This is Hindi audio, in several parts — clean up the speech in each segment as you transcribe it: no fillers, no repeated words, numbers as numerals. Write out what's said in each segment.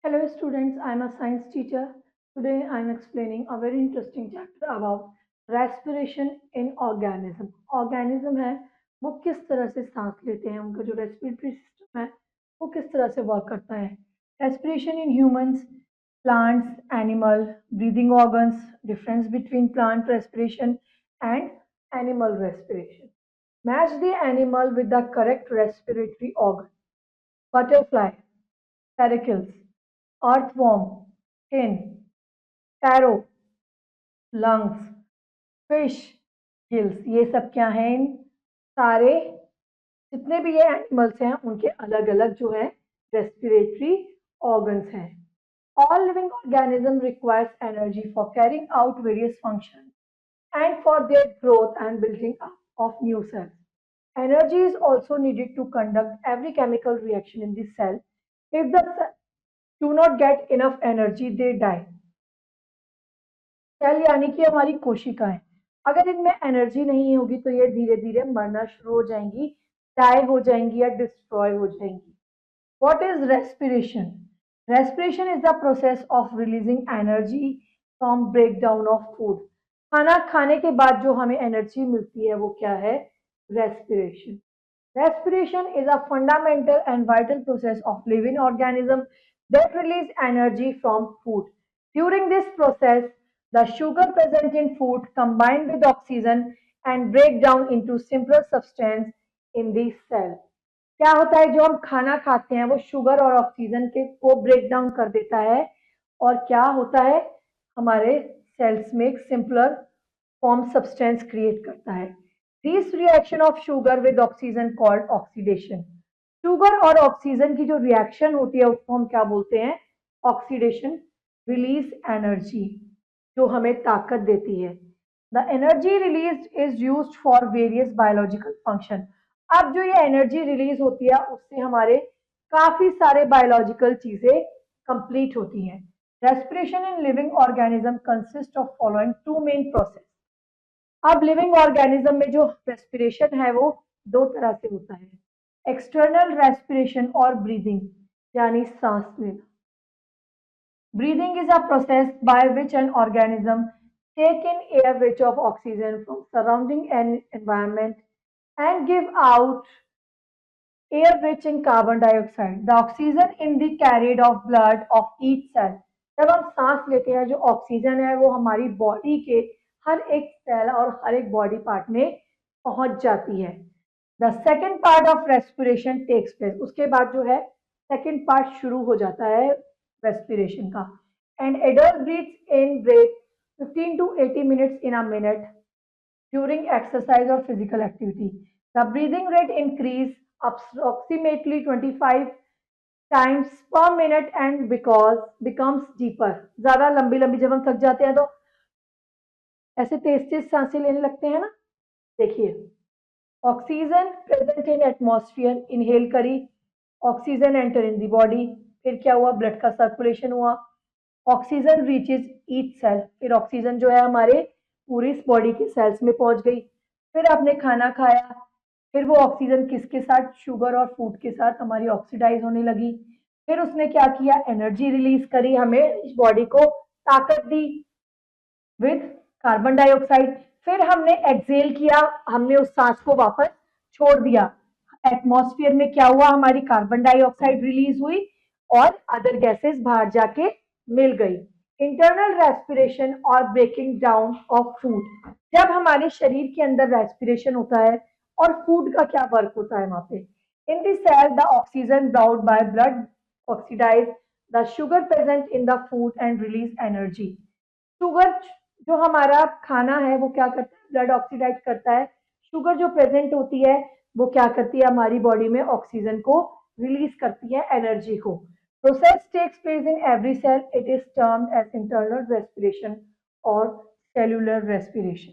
Hello students, I am a science teacher. Today I am explaining a very interesting chapter about respiration in organism. Organism है वो किस तरह से सांस लेते हैं, उनका जो रेस्पिरेटरी सिस्टम है वो किस तरह से वर्क करता है. Respiration in humans, plants, animal, breathing organs, difference between plant respiration and animal respiration. Match the animal with the correct respiratory organ. Butterfly, Pericles, earthworm, tin, taro, lungs, fish, gills. ये सब क्या हैं? इन सारे जितने भी ये एनिमल्स हैं उनके अलग अलग जो है रेस्पिरेटरी ऑर्गन्स हैं. All living organism requires energy for carrying out various functions and for their growth and building up of new cells. Energy is also needed to conduct every chemical reaction in the cell. If the cell do not get enough energy, they die. Cell यानी कि हमारी कोशिकाएं, अगर इनमें एनर्जी नहीं होगी तो ये धीरे धीरे मरना शुरू हो जाएंगी, डाई हो जाएंगी या डिस्ट्रॉय हो जाएंगी. What is respiration? Respiration is the process of releasing energy from break down of food. खाना खाने के बाद जो हमें एनर्जी मिलती है वो क्या है? Respiration. Respiration is a fundamental and vital process of living organism that release energy from food. During this process, the sugar present in food combine with oxygen and break down into simpler substance in the cell. क्या होता है? जो हम खाना खाते हैं वो शुगर और ऑक्सीजन के को ब्रेक डाउन कर देता है और क्या होता है? हमारे सेल्स में एक सिंपलर फॉर्म सब्सटेंस क्रिएट करता है. This reaction of sugar with oxygen called oxidation. Sugar और ऑक्सीजन की जो रिएक्शन होती है उसको हम क्या बोलते हैं? ऑक्सीडेशन. रिलीज एनर्जी, जो हमें ताकत देती है. The energy release is used for various biological function. अब जो ये एनर्जी रिलीज होती है उससे हमारे काफी सारे बायोलॉजिकल चीजें कंप्लीट होती हैं. Respiration in living organism consist of following two main process. अब लिविंग ऑर्गेनिज्म में जो रेस्पिरेशन है वो दो तरह से होता है. एक्सटर्नल रेस्पिरेशन और ब्रीदिंग यानी सांस लेना. Breathing is a process by which an organism take in air rich of oxygen from surrounding an environment and give out air rich in carbon dioxide. The oxygen in the carried of blood of each cell. जब हम सांस लेते हैं जो ऑक्सीजन है वो हमारी बॉडी के हर एक सेल और हर एक बॉडी पार्ट में पहुंच जाती है. The second part of respiration takes place. उसके बाद जो है सेकेंड पार्ट शुरू हो जाता है रेस्पिरेशन का. And adult breathes in breath 15 to 80 minutes in a minute during exercise or physical activity. The breathing rate increase approximately 25 times per minute and because becomes deeper. ज्यादा लंबी लंबी जब हम थक जाते हैं तो ऐसे तेज तेज सांसें लेने लगते हैं ना. देखिए, oxygen present in atmosphere inhale करी, oxygen enter in the body, फिर क्या हुआ? ब्लड का सर्कुलेशन हुआ, ऑक्सीजन रीचेज ईच सेल, फिर ऑक्सीजन जो है हमारे पूरी बॉडी के सेल्स में पहुंच गई. फिर आपने खाना खाया, फिर वो ऑक्सीजन किसके साथ? शुगर और फूड के साथ हमारी ऑक्सीडाइज होने लगी. फिर उसने क्या किया? एनर्जी रिलीज करी, हमें इस बॉडी को ताकत दी विद कार्बन डाइऑक्साइड. फिर हमने एक्सेल किया, हमने उस सांस को वापस छोड़ दिया. एटमॉस्फेयर में क्या हुआ? हमारी कार्बन डाइऑक्साइड रिलीज हुई और अदर गैसेस बाहर जाके मिल गई. इंटरनल रेस्पिरेशन और ब्रेकिंग डाउन ऑफ फूड. जब हमारे शरीर के अंदर रेस्पिरेशन होता है और फूड का क्या वर्क होता है वहां पे? In the cell the oxygen brought by blood oxidise the sugar present in the food and release energy. Sugar जो हमारा खाना है वो क्या करता है? ब्लड ऑक्सीडाइज करता है. शुगर जो प्रेजेंट होती है वो क्या करती है? हमारी बॉडी में ऑक्सीजन को रिलीज करती है, एनर्जी को. Process takes place in every cell. It is termed as internal respiration और सेलुलर रेस्पिरेशन.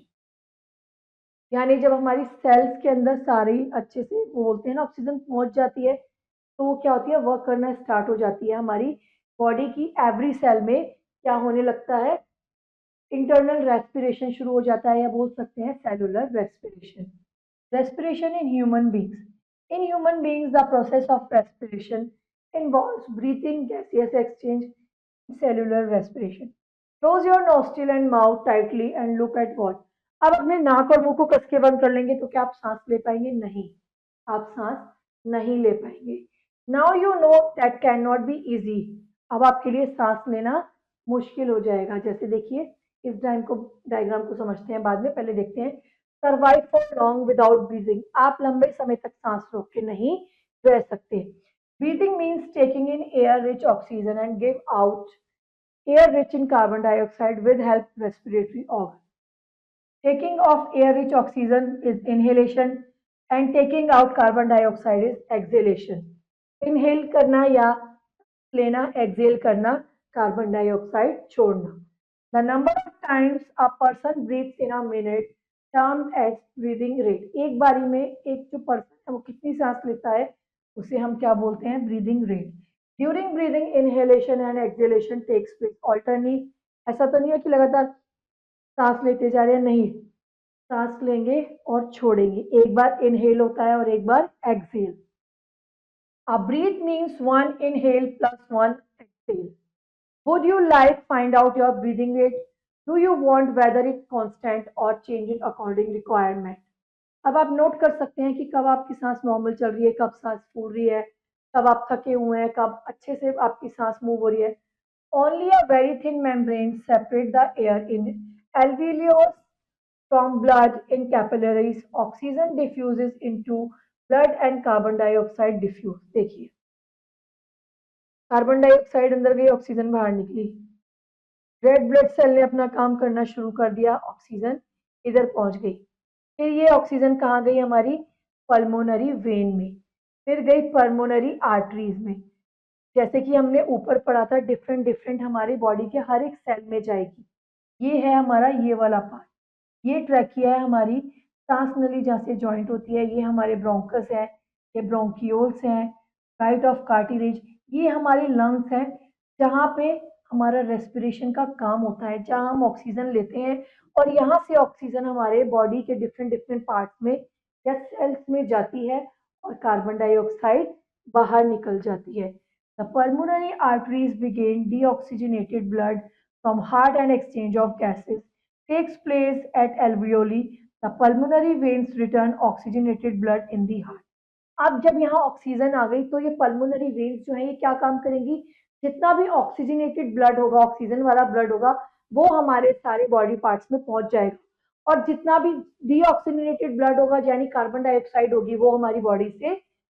यानी जब हमारी सेल्स के अंदर सारी अच्छे से वो बोलते हैं ना ऑक्सीजन पहुंच जाती है तो वो क्या होती है? वर्क करना स्टार्ट हो जाती है. हमारी बॉडी की एवरी सेल में क्या होने लगता है? इंटरनल रेस्पिरेशन शुरू हो जाता है या बोल सकते हैं cellular respiration. Respiration in human beings. In human beings the process of respiration involves breathing, gaseous exchange, cellular respiration. Close your nostril and mouth tightly and look at what. अब अपने नाक और मुंह को कस के बंद कर लेंगे तो क्या आप सांस ले पाएंगे? नहीं, आप सांस नहीं ले पाएंगे. Now you know that can not be easy. अब आपके लिए सांस लेना मुश्किल हो जाएगा. जैसे देखिए, इस डायग्राम को समझते हैं बाद में, पहले देखते हैं. Survive for long without breathing. आप लंबे समय तक सांस रोक के नहीं रह सकते. Breathing means taking in air rich oxygen and give out air rich in carbon dioxide with help respiratory organ. Taking of air rich oxygen is inhalation and taking out carbon dioxide is exhalation. Inhale करना या लेना, exhale करना, carbon dioxide छोड़ना. The number of times a person breathes in a minute termed as breathing rate. एक बारी में एक जो पर्सन है वो कितनी सांस लेता है उसे हम क्या बोलते हैं? Breathing rate. During breathing inhalation and exhalation takes place alternately. ऐसा तो नहीं है कि लगातार सांस लेते जा रहे हैं, नहीं, सांस लेंगे और छोड़ेंगे. एक बार इनहेल होता है और एक बार exhale. A breath means one inhale plus one exhale. Would you like find out your breathing rate? Do you want whether it's constant or changing according requirement? अब आप नोट कर सकते हैं कि कब आपकी सांस नॉर्मल चल रही है, कब सांस फूल रही है, कब आप थके हुए हैं, कब अच्छे से आपकी सांस मूव हो रही है. Only a very thin membrane separate the air in alveolus from blood. In capillaries, oxygen diffuses into blood and carbon dioxide diffuse. देखिए, कार्बन डाइऑक्साइड अंदर गई, ऑक्सीजन बाहर निकली. रेड ब्लड सेल ने अपना काम करना शुरू कर दिया, ऑक्सीजन इधर पहुंच गई. फिर ये ऑक्सीजन कहाँ गई? हमारी पल्मोनरी वेन में, फिर गई पल्मोनरी आर्टरीज में. जैसे कि हमने ऊपर पढ़ा था, डिफरेंट डिफरेंट हमारी बॉडी के हर एक सेल में जाएगी. ये है हमारा ये वाला पार्ट. ये ट्रैकिया है हमारी सांस नली जहाँ से जॉइंट होती है. ये हमारे ब्रोंकस है, ये ब्रोंकियोल्स हैं, राइट ऑफ कार्टिलेज. ये हमारे लंग्स हैं जहाँ पे हमारा रेस्पिरेशन का काम होता है, जहाँ हम ऑक्सीजन लेते हैं और यहाँ से ऑक्सीजन हमारे बॉडी के डिफरेंट डिफरेंट पार्ट्स में या सेल्स में जाती है और कार्बन डाइऑक्साइड बाहर निकल जाती है. The pulmonary arteries begin deoxygenated blood from heart and exchange of gases takes place at alveoli. The pulmonary veins return oxygenated blood in the heart. अब जब यहाँ ऑक्सीजन आ गई तो ये पल्मोनरी वेन्स जो है ये क्या काम करेंगी? जितना भी ऑक्सीजनेटेड ब्लड होगा, ऑक्सीजन वाला ब्लड होगा, वो हमारे सारे बॉडी पार्ट्स में पहुंच जाएगा. और जितना भी डीऑक्सीजनेटेड ब्लड होगा यानी कार्बन डाइऑक्साइड होगी, वो हमारी बॉडी से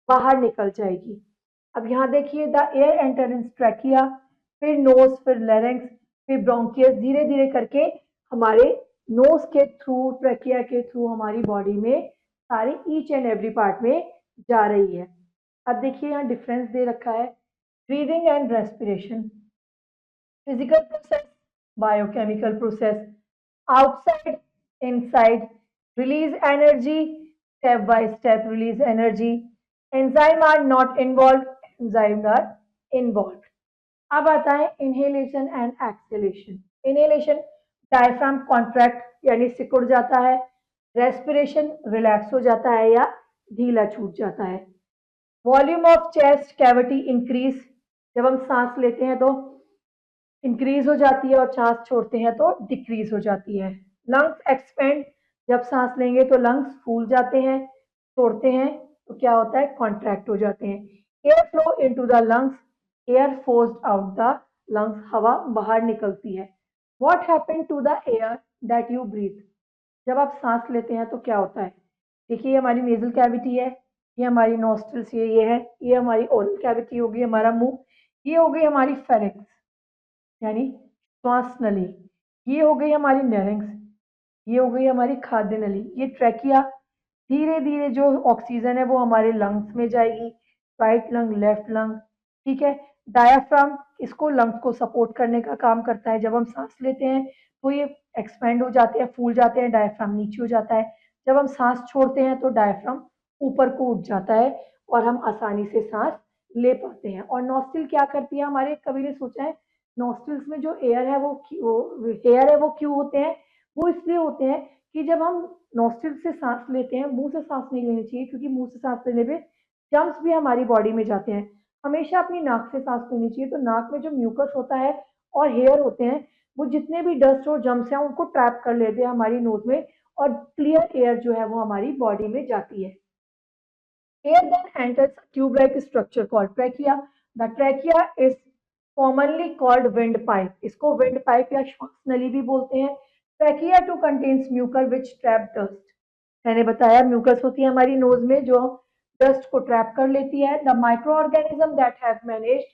बाहर निकल जाएगी. अब यहाँ देखिए, the air enter in trachea, फिर नोज, फिर लैरिंक्स, फिर ब्रोंकियस. धीरे धीरे करके हमारे नोज के थ्रू, ट्रैकिया के थ्रू हमारी बॉडी में सारे ईच एंड एवरी पार्ट में जा रही है. अब देखिए यहाँ डिफरेंस दे रखा है, breathing and respiration. Physical process, biochemical process, outside, inside, release energy, step by step release energy. Enzyme are not involve, enzyme are involve. अब आता है inhalation and exhalation. Inhalation, diaphragm contract यानी सिकुड़ जाता है. रेस्पिरेशन, रिलैक्स हो जाता है या ढीला छूट जाता है. Volume of chest cavity increase. जब हम सांस लेते हैं तो इंक्रीज हो जाती है और सांस छोड़ते हैं तो डिक्रीज हो जाती है. Lungs expand. जब सांस लेंगे तो लंग्स फूल जाते हैं, छोड़ते हैं तो क्या होता है? कॉन्ट्रैक्ट हो जाते हैं. Air flow into the lungs, air forced out the lungs, हवा बाहर निकलती है. What happened to the air that you breathe? जब आप सांस लेते हैं तो क्या होता है? देखिए, ये हमारी नेजल कैविटी है, ये हमारी नॉस्ट्रल्स, ये है, ये हमारी ओरल कैविटी होगी, हमारा मुंह, ये हो गई हमारी फेरिंक्स यानी श्वास नली, ये हो गई हमारी नेरिंग्स, ये हो गई हमारी खाद्य नली, ये ट्रैकिया. धीरे धीरे जो ऑक्सीजन है वो हमारे लंग्स में जाएगी, राइट लंग, लेफ्ट लंग, ठीक है. डायाफ्राम इसको लंग्स को सपोर्ट करने का काम करता है. जब हम सांस लेते हैं तो ये एक्सपेंड हो जाते हैं, फूल जाते हैं, डायाफ्राम नीचे हो जाता है. जब हम सांस छोड़ते हैं तो डायाफ्राम ऊपर को उठ जाता है और हम आसानी से सांस ले पाते हैं. और नॉस्ट्रिल क्या करती है हमारे? कभी ने सोचा है नॉस्ट्रिल्स में जो एयर है वो क्यों होते हैं? वो इसलिए होते हैं कि जब हम नॉस्ट्रिल से सांस लेते हैं, मुंह से सांस नहीं लेनी चाहिए क्योंकि मुंह से सांस लेने पे जर्म्स भी हमारी बॉडी में जाते हैं. हमेशा अपनी नाक से सांस लेनी चाहिए। तो नाक में जो म्यूकस होता है और हेयर होते हैं, वो जितने भी डस्ट और जम्स हैं उनको ट्रैप कर लेते हैं हमारी नोज में, और क्लियर एयर जो है वो हमारी बॉडी में जाती है। Air then enters a tube-like structure called trachea. The trachea is commonly called windpipe. इसको windpipe या श्वास नली भी बोलते हैं। Trachea to contains mucus which trap dust. मैंने बताया म्यूकस होती है हमारी नोज में जो डस्ट को ट्रैप कर लेती है। The microorganism that have managed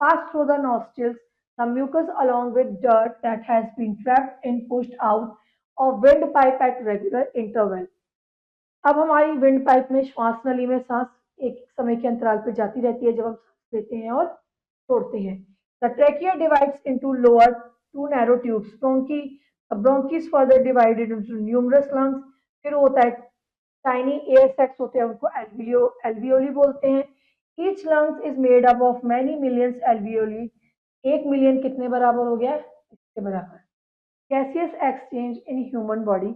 pass through the nostrils. The mucus along with dirt that has been trapped in pushed out of windpipe at regular interval. अब हमारी विंड पाइप में श्वास नली में सांस एक समय के अंतराल पर जाती रहती है जब हम सांस लेते हैं और छोड़ते हैं। The trachea divides into lower two narrow tubes bronchi, bronchi's further divided into numerous lungs. फिर होता है टाइनी एयर सैक्स होते हैं, उनको एल्वियोली बोलते हैं। Each lungs is made up of many millions alveoli. 1 million कितने बराबर हो गया? इसके बराबर। Gaseous exchange in human body,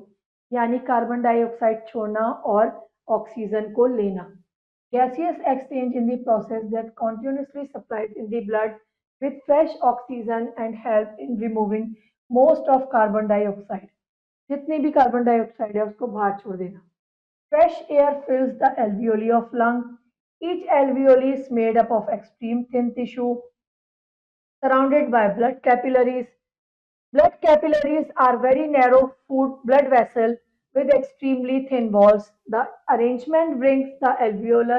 यानी कार्बन डाइऑक्साइड छोड़ना और ऑक्सीजन को लेना। Gaseous exchange in the process that continuously supplies in the blood with fresh oxygen and help in removing most of carbon dioxide। जितनी भी कार्बन डाइऑक्साइड है उसको बाहर छोड़ देना। Fresh air fills the alveoli of lung. Each alveoli is made up of extreme thin tissue surrounded by blood capillaries. Blood capillaries are very narrow food blood vessels with extremely thin walls. The arrangement brings the alveolar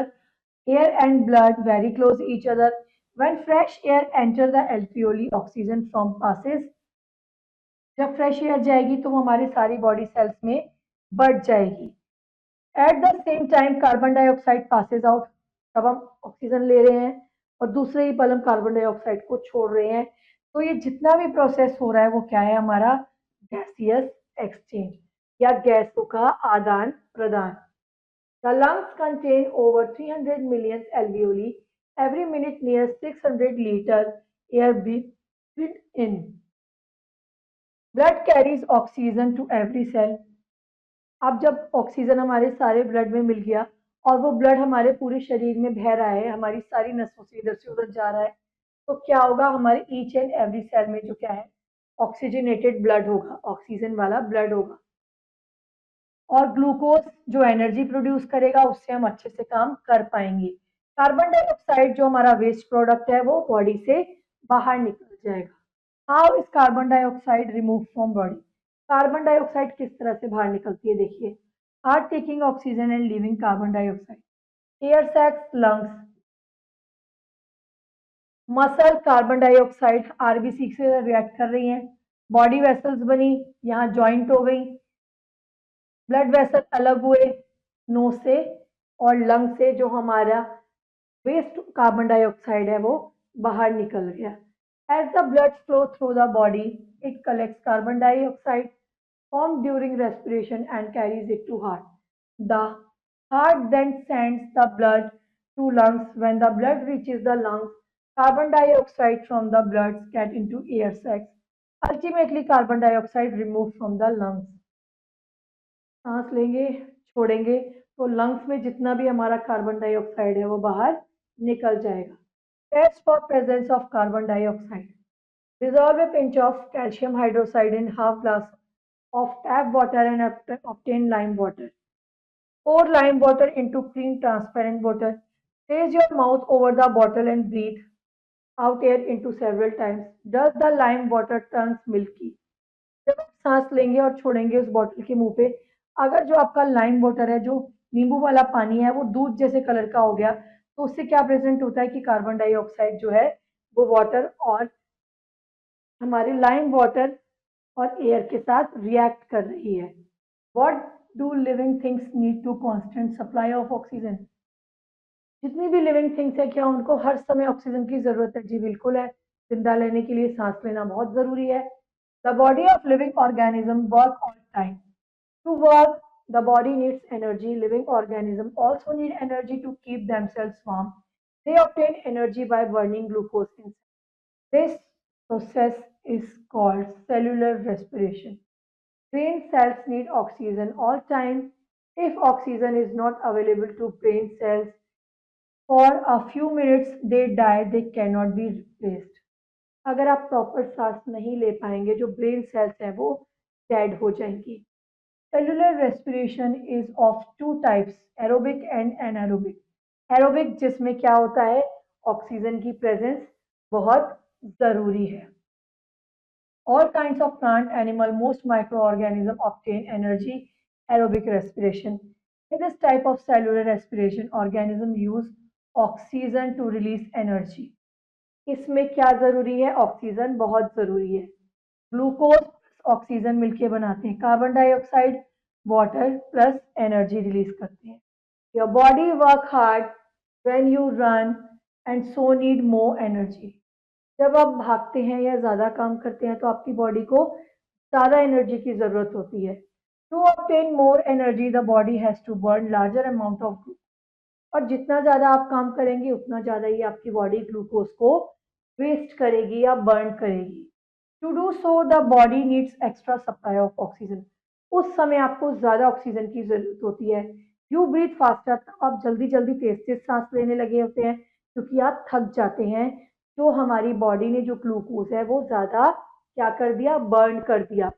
air and blood very close to each other. When fresh air enters the alveoli, oxygen from passes। जब फ्रेश एयर जाएगी तो वो हमारे सारी बॉडी सेल्स में बढ़ जाएगी। At the same time carbon dioxide passes out. तब हम ऑक्सीजन ले रहे हैं और दूसरे ही पल हम कार्बन डाइऑक्साइड को छोड़ रहे हैं। तो ये जितना भी प्रोसेस हो रहा है वो क्या है? हमारा गैसियस एक्सचेंज या गैसों का आदान प्रदान। The lungs contain over 300 million alveoli. Every minute near 600 litre air breathe in. Blood carries oxygen to every cell. अब जब ऑक्सीजन हमारे सारे ब्लड में मिल गया और वो ब्लड हमारे पूरे शरीर में बह रहा है, हमारी सारी नसों से इधर से उधर जा रहा है, तो क्या होगा? हमारे ईच एंड एवरी सेल में जो क्या है? ऑक्सीजनेटेड ब्लड होगा, ऑक्सीजन वाला ब्लड होगा। और ग्लूकोज जो एनर्जी प्रोड्यूस करेगा, उससे हम अच्छे से काम कर पाएंगे। कार्बन डाइऑक्साइड जो हमारा वेस्ट प्रोडक्ट है वो बॉडी से बाहर निकल जाएगा। How is carbon dioxide remove from body? Carbon dioxide किस तरह से बाहर निकलती है? देखिए, are taking oxygen and leaving carbon dioxide. Air sacs, lungs, muscle carbon dioxide RBC से रिएक्ट कर रही हैं, बॉडी वेसल्स बनी, यहाँ जॉइंट हो गई, ब्लड वेसल अलग हुए नोज से और लंग से, जो हमारा वेस्ट कार्बन डाइऑक्साइड है वो बाहर निकल गया। As the blood flow through the body, it collects carbon dioxide formed during respiration and carries it to heart. The heart then sends the blood to lungs. When the blood reaches the lungs, carbon dioxide from the blood get into air sacs. Ultimately, carbon dioxide removed from the lungs. सांस लेंगे, छोड़ेंगे, तो लंग्स में जितना भी हमारा कार्बन डाइऑक्साइड है वो बाहर निकल जाएगा। Test for presence of carbon dioxide. Dissolve a pinch of calcium hydroxide in half glass of tap water and obtain lime water. Pour lime water into clean transparent water. Raise your mouth over the bottle and breathe out air into several times. Does the lime water turns milky? जब आप सांस लेंगे और छोड़ेंगे उस बॉटल के मुंह पे, अगर जो आपका लाइम वाटर है, जो नींबू वाला पानी है, वो दूध जैसे कलर का हो गया, तो उससे क्या प्रेजेंट होता है कि कार्बन डाइऑक्साइड जो है वो वाटर और हमारे लाइम वाटर और एयर के साथ रिएक्ट कर रही है। What do living things need to constant supply of oxygen? जितनी भी लिविंग थिंग्स है, क्या उनको हर समय ऑक्सीजन की जरूरत है? जी बिल्कुल है। जिंदा रहने के लिए सांस लेना बहुत जरूरी है। The body of living organism work all time. To work the body needs energy. Living organisms also need energy to keep themselves warm. They obtain energy by burning glucose in cells. This process is called cellular respiration. Brain cells need oxygen all time. If oxygen is not available to brain cells, for a few minutes they die, they can not be replaced. अगर आप प्रॉपर सांस नहीं ले पाएंगे, जो ब्रेन सेल्स हैं वो डेड हो जाएंगी। Cellular respiration is of two types, aerobic and anaerobic. Aerobic जिसमें क्या होता है, ऑक्सीजन की प्रेजेंस बहुत जरूरी है। All kinds of plant, animal, most microorganisms obtain energy aerobic respiration. In this type of cellular respiration, organisms use oxygen to release energy. इसमें क्या जरूरी है, ऑक्सीजन बहुत जरूरी है। ग्लूकोज ऑक्सीजन मिलके बनाते हैं carbon dioxide, water plus energy release करते हैं। Your body work hard when you run and so need more energy. जब आप भागते हैं या ज़्यादा काम करते हैं तो आपकी बॉडी को ज़्यादा एनर्जी की ज़रूरत होती है। To obtain more energy the body has to burn larger amount of glucose. और जितना ज़्यादा आप काम करेंगे उतना ज़्यादा ही आपकी बॉडी ग्लूकोज को वेस्ट करेगी या बर्न करेगी। To do so the body needs extra supply of oxygen. उस समय आपको ज़्यादा ऑक्सीजन की ज़रूरत होती है। यू ब्रीथ फास्टर, आप जल्दी जल्दी तेज तेज सांस लेने लगे होते हैं क्योंकि आप थक जाते हैं। तो हमारी बॉडी ने जो ग्लूकोज है वो ज़्यादा क्या कर दिया, बर्न कर दिया।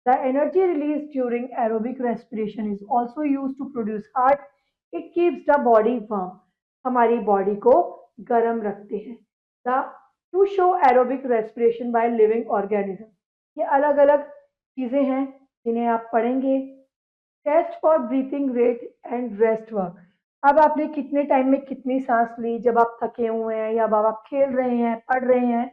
The energy release during aerobic respiration is also use to produce heart, it keeps the body warm, हमारी बॉडी को गर्म रखते हैं। The to show aerobic respiration by living organism, ये अलग अलग चीज़ें हैं जिन्हें आप पढ़ेंगे। Test for breathing rate and rest work. अब आपने कितने टाइम में कितनी सांस ली, जब आप थके हुए हैं या अब आप खेल रहे हैं, पढ़ रहे हैं,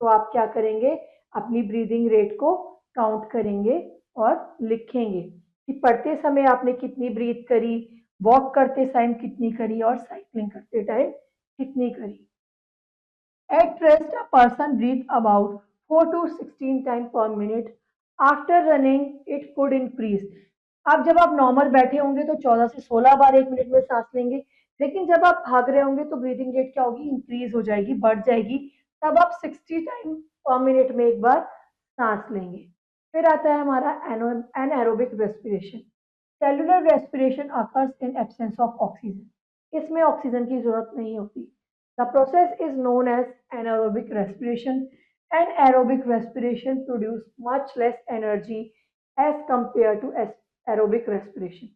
तो आप क्या करेंगे, अपनी ब्रीदिंग रेट को काउंट करेंगे और लिखेंगे कि पढ़ते समय आपने कितनी ब्रीथ करी, वॉक करते टाइम कितनी करी और साइकिलिंग करते टाइम कितनी करी। At rest, a person breathes about 4 to 16 times per minute. After running, it could increase. अब जब आप नॉर्मल बैठे होंगे तो 14 से 16 बार एक मिनट में सांस लेंगे, लेकिन जब आप भाग रहे होंगे तो ब्रीदिंग रेट क्या होगी, इंक्रीज हो जाएगी, बढ़ जाएगी। तब आप 60 टाइम पर मिनट में एक बार सांस लेंगे। फिर आता है हमारा anaerobic respiration. Cellular respiration occurs in absence of oxygen, इसमें ऑक्सीजन की जरूरत नहीं होती। The process is known as anaerobic respiration. Anaerobic respiration produces much less energy as compared to aerobic respiration.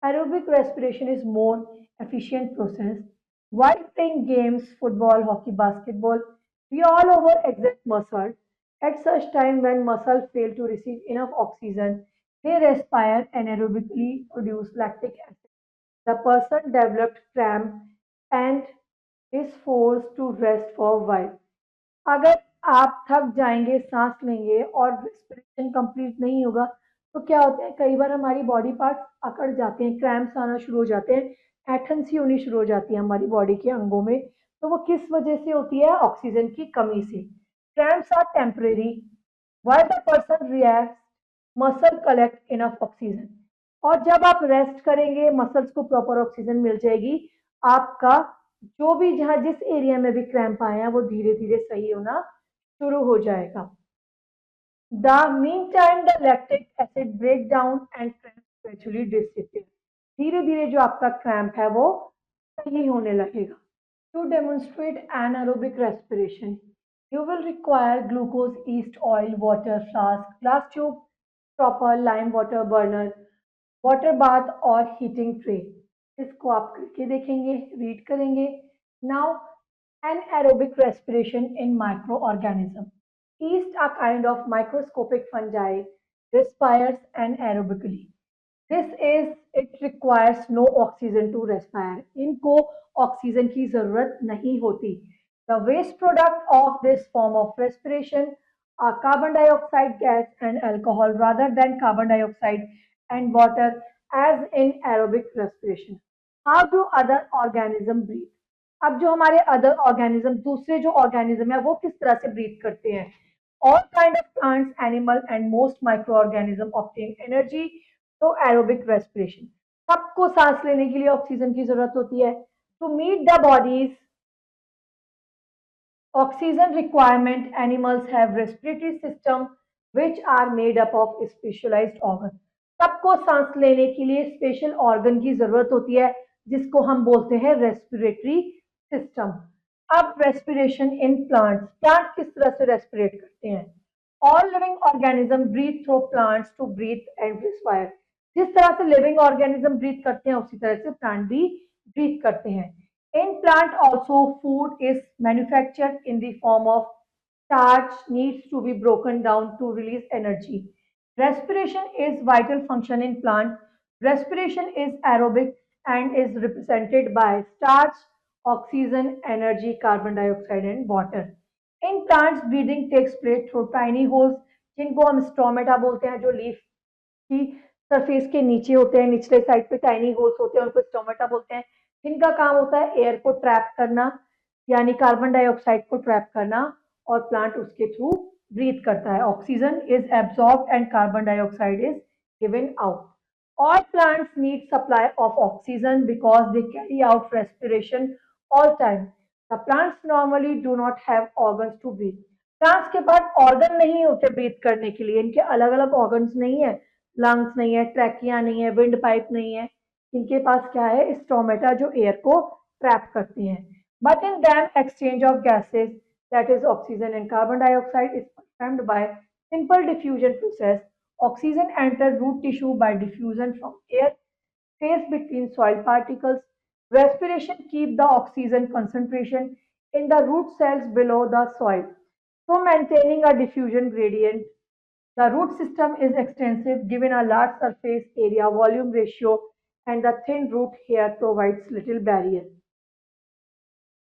Aerobic respiration is more efficient process. While playing games, football, hockey, basketball, we all overexert muscle. At such time when muscles fail to receive enough oxygen, they respire anaerobically, produce lactic acid. The person developed cramp and is forced to rest for a while. अगर आप थक जाएंगे, सांस लेंगे और रेस्पिरेशन कंप्लीट नहीं होगा तो क्या होता है, कई बार हमारी बॉडी पार्ट्स अकड़ जाते हैं, क्रैम्प्स आना शुरू हो जाते हैं, एटन्सी होनी शुरू हो जाती है हमारी बॉडी के अंगों में। तो वो किस वजह से होती है, ऑक्सीजन की कमी से। Cramps are temporary while the person relax, muscle collect enough oxygen. और जब आप रेस्ट करेंगे, मसल्स को प्रॉपर ऑक्सीजन मिल जाएगी, आपका जो भी जहाँ जिस एरिया में भी क्रैम्प आए हैं वो धीरे धीरे सही होना शुरू हो जाएगा। The mean time the lactic acid break down and cramp gradually disappear, धीरे धीरे जो आपका क्रैम्प है वो सही होने लगेगा। To demonstrate anaerobic respiration, you will require glucose, yeast, oil, water, flask, glass tube, stopper, lime water burner, water bath और हीटिंग ट्रे। इसको आप करके देखेंगे, रीड करेंगे। Now anaerobic respiration in microorganism. Yeast, a kind of microscopic fungi, respires anaerobically. This is, it requires no oxygen to respire. इनको ऑक्सीजन की जरूरत नहीं होती। The waste product of this form of respiration are carbon dioxide gas and alcohol rather than carbon dioxide and water as in aerobic respiration. How do other organism breathe? अब जो हमारे अदर ऑर्गेनिज्म, दूसरे जो ऑर्गेनिज्म है वो किस तरह से ब्रीथ करते हैं। All kind of plants, animal and most micro organism obtain energy through aerobic respiration. सबको सांस लेने के लिए ऑक्सीजन की जरूरत होती है। To meet the body's oxygen requirement, animals have respiratory system which are made up of specialized organ. सबको सांस लेने के लिए स्पेशल ऑर्गन की जरूरत होती है जिसको हम बोलते हैं रेस्पिरेटरी सिस्टम। अब रेस्पिरेशन इन प्लांट्स, प्लांट किस तरह से रेस्पिरेट करते हैं? All living organism breathe through plants to breathe and respire. जिस तरह से लिविंग ऑर्गेनिज्म ब्रीथ करते हैं उसी तरह से प्लांट भी ब्रीथ करते हैं। In plant also food is manufactured in the form of starch needs to be broken down to release energy. Respiration is vital function in plant. Respiration is aerobic and is represented by starch, oxygen, energy, carbon dioxide and water. In plants, breathing takes place through tiny holes जिनको हम स्टोमेटा बोलते हैं, जो लीफ की सरफेस के नीचे होते हैं, निचले साइड पे टाइनी होल्स होते हैं, उनको स्टोमेटा बोलते हैं। जिनका काम होता है एयर को ट्रैप करना, यानी कार्बन डाइऑक्साइड को ट्रैप करना, और प्लांट उसके थ्रू ब्रीथ करता है। Oxygen is absorbed and carbon dioxide is given out. All plants need supply of oxygen because they carry out respiration all time. The plants normally do not have organs to breathe. Plants के पास ऑर्गन नहीं होते ब्रीथ करने के लिए, इनके अलग अलग ऑर्गन्स नहीं है, लंग्स नहीं है, ट्रैकिया नहीं है, विंड पाइप नहीं है। इनके पास क्या है? स्टोमेटा, जो एयर को ट्रैप करती हैं। But in them exchange of gases, that is oxygen and carbon dioxide, is performed by simple diffusion process. Oxygen enters root tissue by diffusion from air space between soil particles. Respiration keeps the oxygen concentration in the root cells below the soil, so maintaining a diffusion gradient. The root system is extensive given a large surface area volume ratio, and the thin root hair provides little barrier.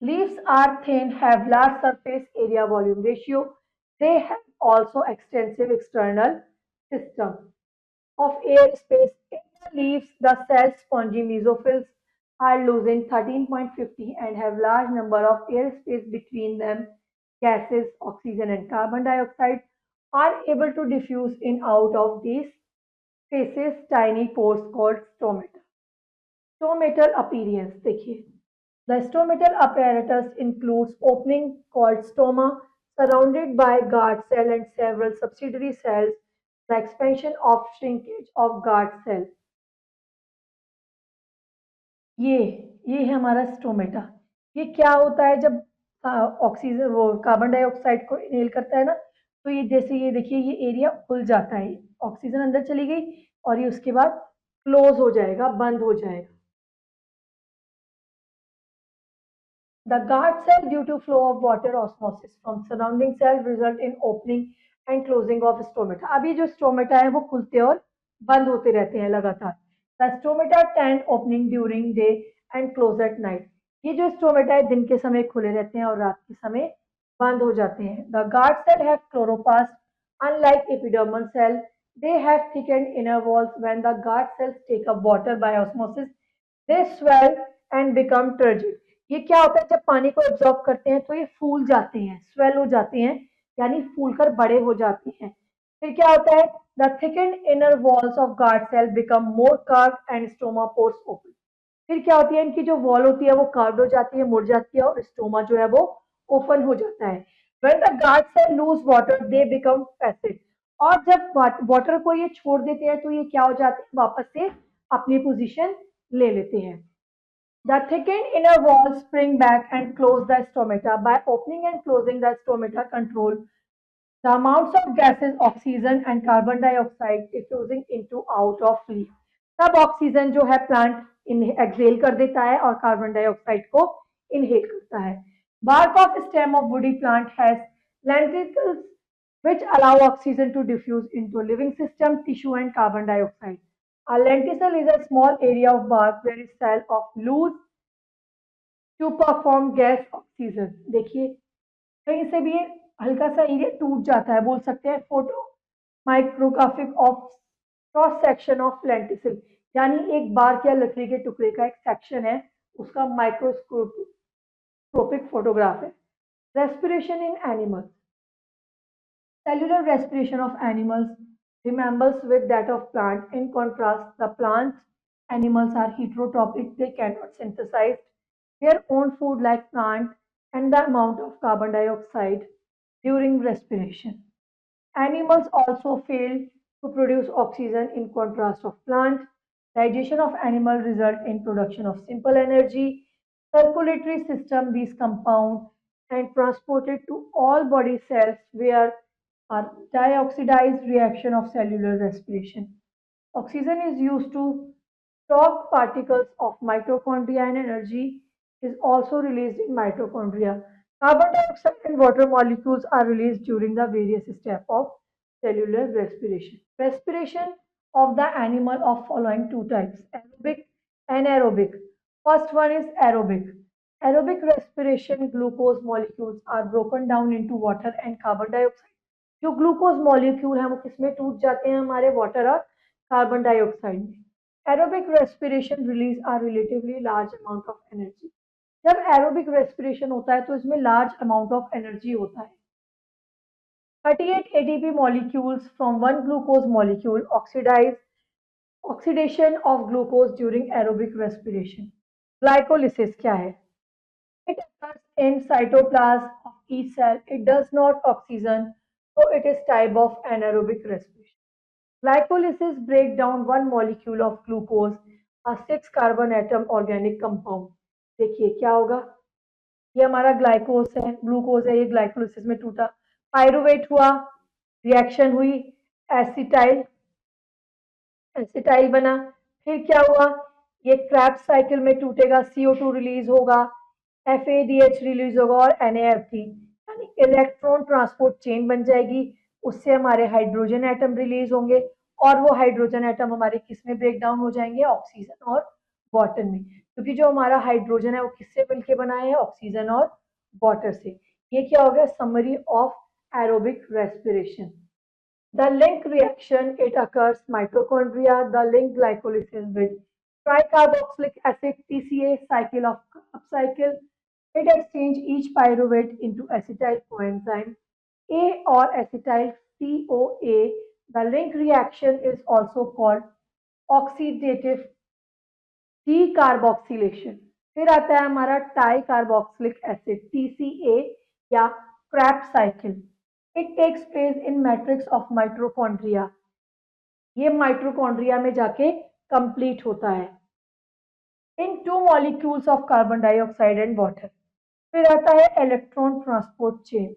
Leaves are thin, have large surface area volume ratio. They have also extensive external system of air space. In the leaves, the cells spongy mesophils are losing 13.50 and have large number of air space between them. Gases, oxygen and carbon dioxide are able to diffuse in out of these spaces tiny pores called stomata. Stomatal appearance देखिए, the stomatal apparatus includes opening called stoma, surrounded by guard cell and several subsidiary cells. The expansion of shrinkage of guard cell. ये ये है हमारा स्टोमेटा। ये क्या होता है? जब ऑक्सीजन वो कार्बन डाइऑक्साइड को इनहेल करता है ना, तो ये जैसे ये देखिए, ये एरिया खुल जाता है, ऑक्सीजन अंदर चली गई और ये उसके बाद क्लोज हो जाएगा, बंद हो जाएगा। The guard cell, due to flow of water osmosis from surrounding cell, result in opening and closing of stomata. अभी जो स्टोमेटा है वो खुलते और बंद होते रहते हैं लगातार। The stomata tend opening during day and close at night. ये जो स्टोमेटा है दिन के समय खुले रहते हैं और रात के समय बंद हो जाते हैं। The guard cell have chloroplast. Unlike epidermal cell, they have thickened inner walls. When the guard cells take up water by osmosis, they swell and become turgid. ये क्या होता है? जब पानी को एब्जॉर्ब करते हैं तो ये फूल जाते हैं, स्वेल हो जाते हैं, यानी फूलकर बड़े हो जाते हैं। फिर क्या होता है? The thickened inner walls of guard cell become more curved and stoma pores open. फिर क्या होती है? इनकी जो वॉल होती है वो कार्व्ड हो जाती है, मुड़ जाती है, और स्टोमा जो है वो ओपन हो जाता है। When the guard cell lose water they become passive. और जब वाटर को ये छोड़ देते हैं तो ये क्या हो जाते हैं? वापस से अपनी पोजीशन ले लेते हैं। The thickened inner walls spring back and close the stomata. By opening and closing the stomata, control the amounts of gases, oxygen and carbon dioxide diffusing into out of leaf. तब ऑक्सीजन जो है प्लांट एक्सेल कर देता है और कार्बन डाइऑक्साइड को इनहेल करता है। Bark of stem of woody plant has lenticels which allow oxygen to diffuse into living system, tissue and carbon dioxide. A lenticel is a small area of bark where a cell of loose to perform gas oxygen. देखिए, कहीं से भी ये हल्का सा एरिया टूट जाता है, बोल सकते हैं photo micrographic of cross section of lenticel, यानी एक बार या लकड़ी के टुकड़े का एक सेक्शन है, उसका माइक्रोस्कोपिक फोटोग्राफ है। Respiration in animals, cellular respiration of animals resembles with that of plant. In contrast, the plant animals are heterotrophic. They cannot synthesize their own food like plant and the amount of carbon dioxide during respiration. Animals also fail to produce oxygen in contrast of plant. Digestion of animal result in production of simple energy. circulatory system these compounds and transported to all body cells where are dioxidized reaction of cellular respiration. Oxygen is used to stop particles of mitochondria and energy is also released in mitochondria. Carbon dioxide and water molecules are released during the various steps of cellular respiration. Respiration of the animal of following two types, aerobic and anaerobic. First one is aerobic. Aerobic respiration glucose molecules are broken down into water and carbon dioxide. जो ग्लूकोज मॉलिक्यूल हैं वो किसमें टूट जाते हैं हमारे वाटर और कार्बन डाइऑक्साइड में aerobic respiration release are relatively large amount of energy जब एरोबिक रेस्पिरेशन होता है तो इसमें लार्ज अमाउंट ऑफ एनर्जी होता है 38 ATP molecules from one glucose molecule oxidize oxidation of glucose during aerobic respiration. Glycolysis क्या है? It occurs in cytoplasm of each cell. It does not oxygen, so it is type of anaerobic respiration. Glycolysis break down one molecule of glucose, a 6 carbon atom organic compound. देखिए क्या होगा ये हमारा ग्लाइकोस है ग्लूकोज है ये ग्लाइकोलिसिस में टूटा पायरुवेट हुआ रिएक्शन हुई एसिटाइल एसिटाइल बना फिर क्या हुआ ये क्रैब्स साइकिल में टूटेगा CO2 रिलीज होगा FADH रिलीज होगा और NAFT यानी इलेक्ट्रॉन ट्रांसपोर्ट चेन बन जाएगी उससे हमारे हाइड्रोजन एटम रिलीज होंगे और वो हाइड्रोजन एटम हमारे किस में ब्रेक डाउन हो जाएंगे ऑक्सीजन और वाटर में क्योंकि जो हमारा हाइड्रोजन है वो किससे मिलके बना है ऑक्सीजन और वाटर से ये क्या हो गया summary of aerobic respiration the link reaction it occurs mitochondria the link glycolysis with tricarboxylic acid TCA cycle of Krebs cycle it exchange each pyruvate into acetyl coenzyme A or acetyl CoA the link reaction is also called oxidative decarboxylation फिर आता है हमारा टाई कार्बोक्सिलिक एसिड TCA या Krebs cycle it takes place in matrix of mitochondria ये माइटोकॉन्ड्रिया में जाके कंप्लीट होता है into molecules of carbon dioxide and water फिर आता है electron transport chain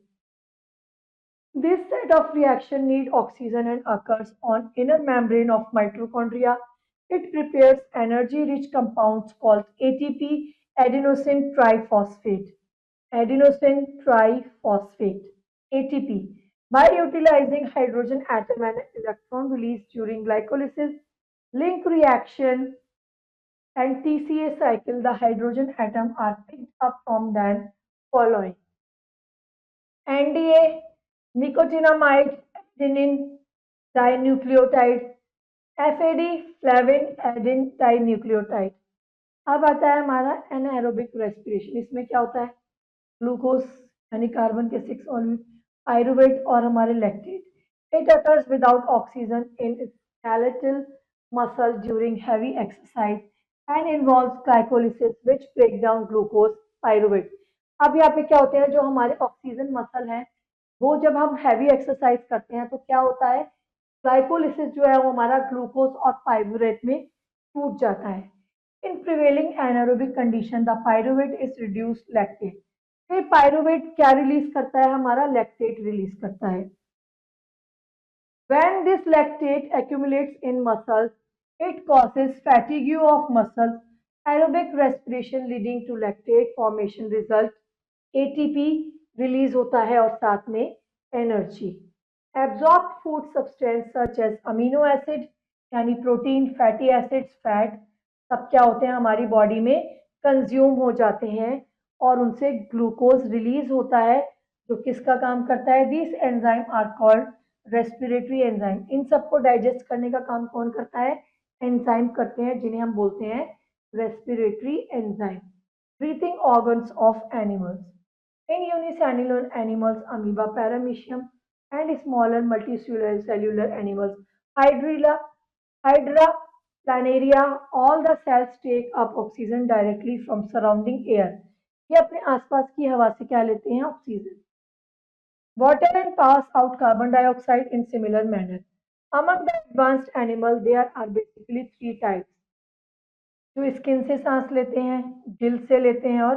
This set of reaction need oxygen and occurs on inner membrane of mitochondria. It prepares energy-rich compounds called ATP, adenosine triphosphate. Adenosine triphosphate, ATP. By utilizing hydrogen atom and electron release during glycolysis, link reaction, and TCA cycle, the hydrogen atom are picked up from the following. NDA, nicotinamide adenine dinucleotide, FAD flavin Adin dinucleotide अब आता है हमारा एनाएरोबिक रेस्पिरेशन इसमें क्या होता है ग्लूकोज यानी कार्बन के 6 ऑलिव पायरुवेट और हमारे lactate it occurs without oxygen in skeletal muscle during heavy exercise and involves glycolysis which break down glucose pyruvate अब यहाँ पे क्या होते हैं जो हमारे ऑक्सीजन मसल हैं वो जब हम हैवी एक्सरसाइज करते हैं तो क्या होता है ग्लाइकोलिसिस जो है वो हमारा ग्लूकोज और पाइरुवेट में टूट जाता है in prevailing anaerobic condition the pyruvate is reduced lactate फिर पाइरुवेट क्या रिलीज करता है हमारा लैक्टेट रिलीज करता है when this lactate accumulates in muscles it causes fatigue of muscles aerobic respiration leading to lactate formation result ATP release होता है और साथ में energy absorb food substance such as amino acid यानी प्रोटीन फैटी एसिड्स फैट सब क्या होते हैं हमारी बॉडी में कंज्यूम हो जाते हैं और उनसे ग्लूकोज रिलीज होता है जो किसका काम करता है this enzyme are called respiratory enzyme इन सबको डाइजेस्ट करने का काम कौन करता है एंजाइम करते हैं जिन्हें हम बोलते हैं respiratory enzyme breathing organs of animals In unicellular animals, amoeba, paramecium, and smaller multicellular animals, Hydra, planaria, all the cells take up oxygen directly from surrounding air. ये अपने आसपास की हवा से क्या लेते हैं oxygen water and pass out carbon dioxide in similar manner. Among the advanced animals, there are basically three types. जो स्किन से सांस लेते हैं, दिल से लेते हैं और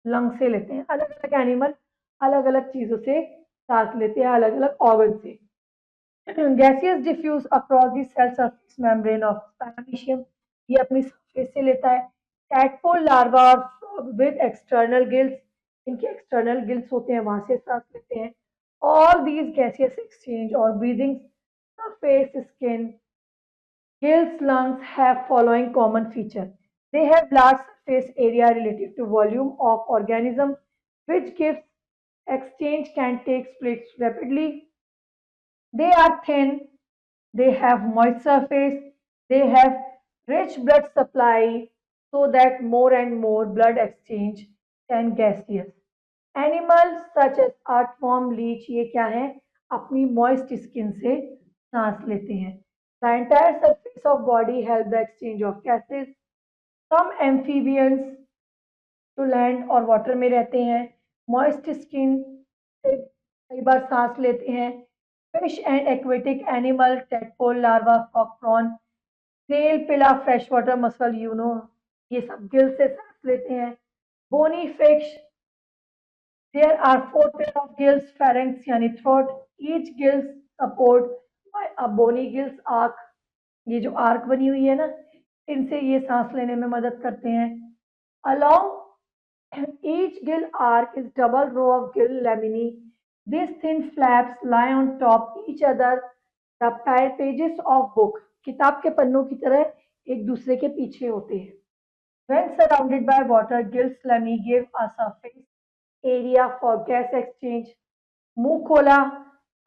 लंग से लेते हैं। अलग अलग एनिमल अलग अलग चीज़ों से सांस लेते हैं, अलग अलग ऑर्गन से। Gaseous diffuse across the cell surface membrane of paramecium, ये अपनी सरफेस से लेता है। टैडपोल लार्वा और फ्रॉग विद एक्सटर्नल गिल्स, इनके एक्सटर्नल गिल्स होते हैं, वहां से सांस लेते हैं। ऑल दीज गैसियस एक्सचेंज और breathing surface skin gills lungs have following common feature. They have large surface area relative to volume of organism, which gives exchange can take place rapidly. They are thin, they have moist surface, they have rich blood supply so that more and more blood exchange can gaseous. Animals such as earthworm, leech, ये क्या है, अपनी moist skin से सांस लेते हैं. The entire surface of body help the exchange of gases. Some amphibians to land और water में रहते हैं, moist skin से कई बार सांस लेते हैं. Fish and aquatic animal, tadpole, larva, frog, prawn, snail, pilla, freshwater mussel, ये सब गिल से सांस लेते हैं. Bony fish, there are four pair of gills, pharynx यानी throat. Each gills support by a bony gills arc. ये जो आर्क बनी हुई है ना, इनसे ये सांस लेने में मदद करते हैं. Along each gill arc is double row of gill laminae. These thin flaps lie on top each other. The pages of book, किताब के पन्नों की तरह एक दूसरे के पीछे होते हैं. When surrounded by water, gills laminae give a surface area for gas exchange. मुंह खोला,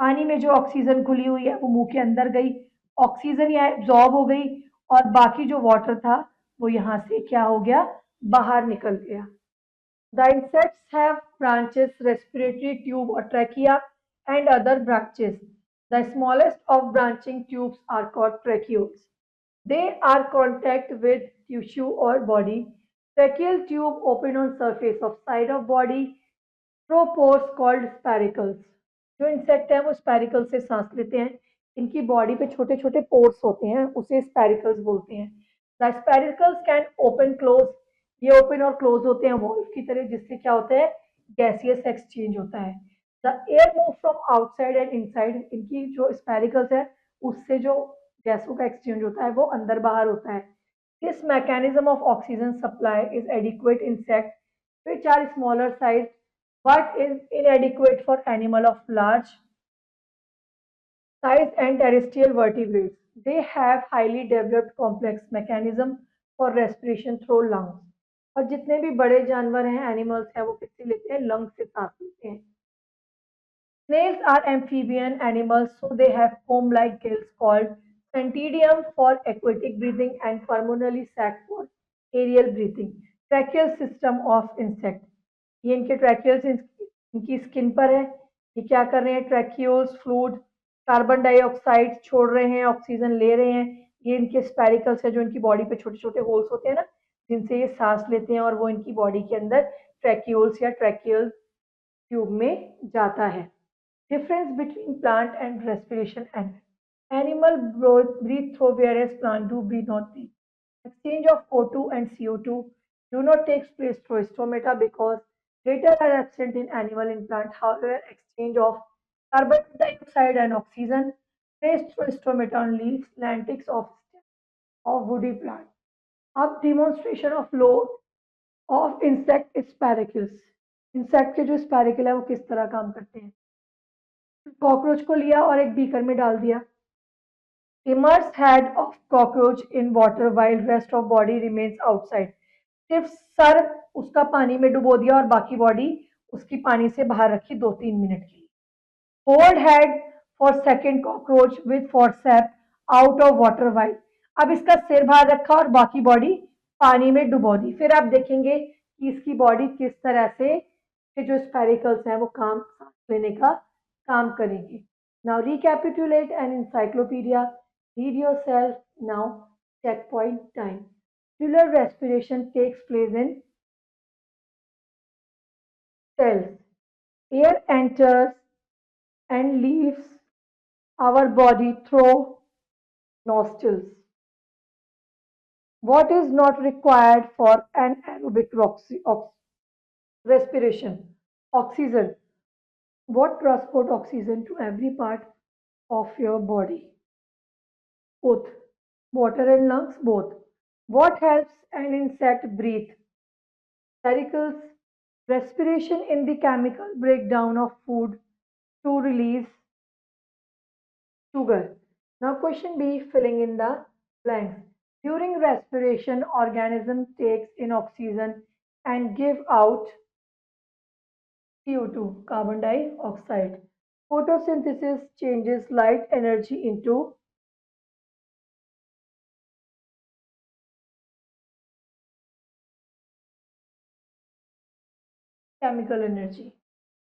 पानी में जो ऑक्सीजन खुली हुई है वो मुंह के अंदर गई, ऑक्सीजन यहाँ एब्जॉर्ब हो गई और बाकी जो वाटर था वो यहाँ से क्या हो गया, बाहर निकल गया. The insects have branches, respiratory tube or trachea and other branches. The smallest of branching tubes are called tracheoles. They are contact with tissue or body. Tracheal tube open on surface of side of body through pores called spiracles. जो इंसेक्ट है वो स्पेरिकल से सांस लेते हैं. इनकी बॉडी पे छोटे छोटे पोर्स होते हैं, उसे स्पेरिकल्स बोलते हैं. The spiracles can open close, ये ओपन और क्लोज होते हैं वॉल्व की तरह, जिससे क्या होता है, गैसियस एक्सचेंज होता है. The air move from outside and inside, इनकी जो स्पेरिकल्स है उससे जो गैसों का एक्सचेंज होता है वो अंदर बाहर होता है. This mechanism of oxygen supply is adequate insect which are smaller size but is inadequate for animal of large size and terrestrial vertebrates. They have highly developed complex mechanism for respiration through lungs. और जितने भी बड़े जानवर हैं, एनिमल्स हैं, वो किससे लेते हैं, लंग से सांस लेते हैं. Snails are amphibian animals, so they have comb-like gills called centedium for aquatic breathing and pulmonary sac for aerial breathing. Tracheal system of insect. ये इनके ट्रैक्यूल्स इनकी स्किन पर है. ये क्या कर रहे हैं, ट्रैक्यूल्स फ्लूइड कार्बन डाइऑक्साइड छोड़ रहे हैं, ऑक्सीजन ले रहे हैं. ये इनके स्पेरिकल्स है जो इनकी बॉडी पे छोटे छोटे होल्स होते हैं ना, जिनसे ये सांस लेते हैं और वो इनकी बॉडी के अंदर ट्रैक्यूल्स या ट्रैक्यूल ट्यूब में जाता है. Difference between plant and respiration and animal breathe through whereas plant do breathe not breathe. Exchange of O2 and CO2 do not take place through stomata because later are absent in animal and plant. However, exchange of carbon dioxide and oxygen takes through stomata on leaves, lenticels of woody plant. अब demonstration of load of insect sparacles. Insect के जो स्पैरिकल है वो किस तरह काम करते हैं. कॉकरोच को लिया और एक बीकर में डाल दिया. Immerse head of cockroach in water while rest of body remains outside. सिर्फ सर उसका पानी में डुबो दिया और बाकी बॉडी उसकी पानी से बाहर रखी 2-3 मिनट के लिए. Hold head for second cockroach with forceps out of water while. अब इसका सिर बाहर रखा और बाकी बॉडी पानी में डुबो दी. फिर आप देखेंगे कि इसकी बॉडी किस तरह से जो स्पेरिकल्स हैं वो काम सांस लेने का काम करेंगे. Now recapitulate an encyclopedia. Read yourself now. Checkpoint time. Cellular respiration takes place in cells. Air enters and leaves our body through nostrils. What is not required for anaerobic respiration? Oxygen. What transport oxygen to every part of your body? Both. Water and lungs, both. What helps an insect breathe? Pericles. Respiration in the chemical breakdown of food to release sugar. Now question B, filling in the blanks. During respiration, organism takes in oxygen and give out CO2, carbon dioxide. Photosynthesis changes light energy into chemical energy.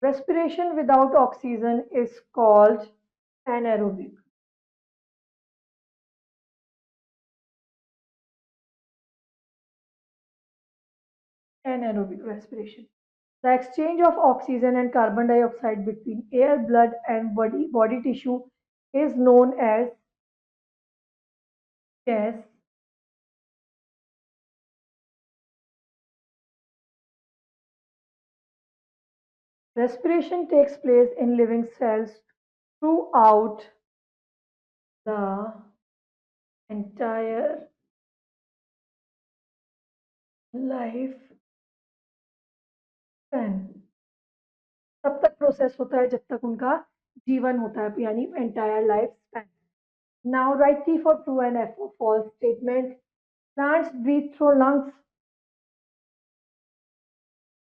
Respiration without oxygen is called anaerobic. Anaerobic respiration. The exchange of oxygen and carbon dioxide between air, blood, and body tissue is known as gas. Respiration takes place in living cells throughout the entire life span. तब तक प्रोसेस होता है जब तक उनका जीवन होता है यानी entire life span. Now write T for true and F for false statement. Plants breathe through lungs.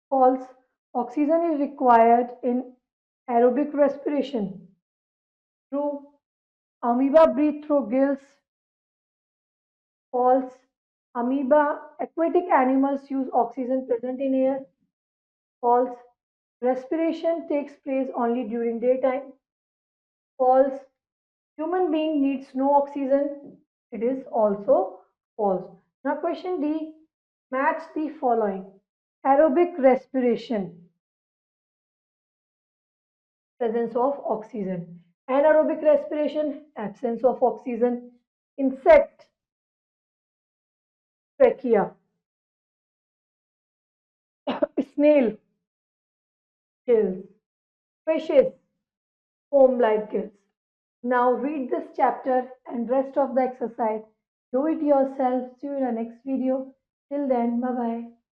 False. Oxygen is required in aerobic respiration. True. Amoeba breathe through gills. False. Amoeba, aquatic animals use oxygen present in air. False. Respiration takes place only during daytime. False. Human being needs no oxygen. It is also false. Now question D. Match the following. Aerobic respiration. Presence of oxygen. Anaerobic respiration. Absence of oxygen. Insect. Trachea. Snail. Gills. Fishes. Foam-like gills. Now read this chapter and rest of the exercise. Do it yourself. See you in the next video. Till then, bye bye.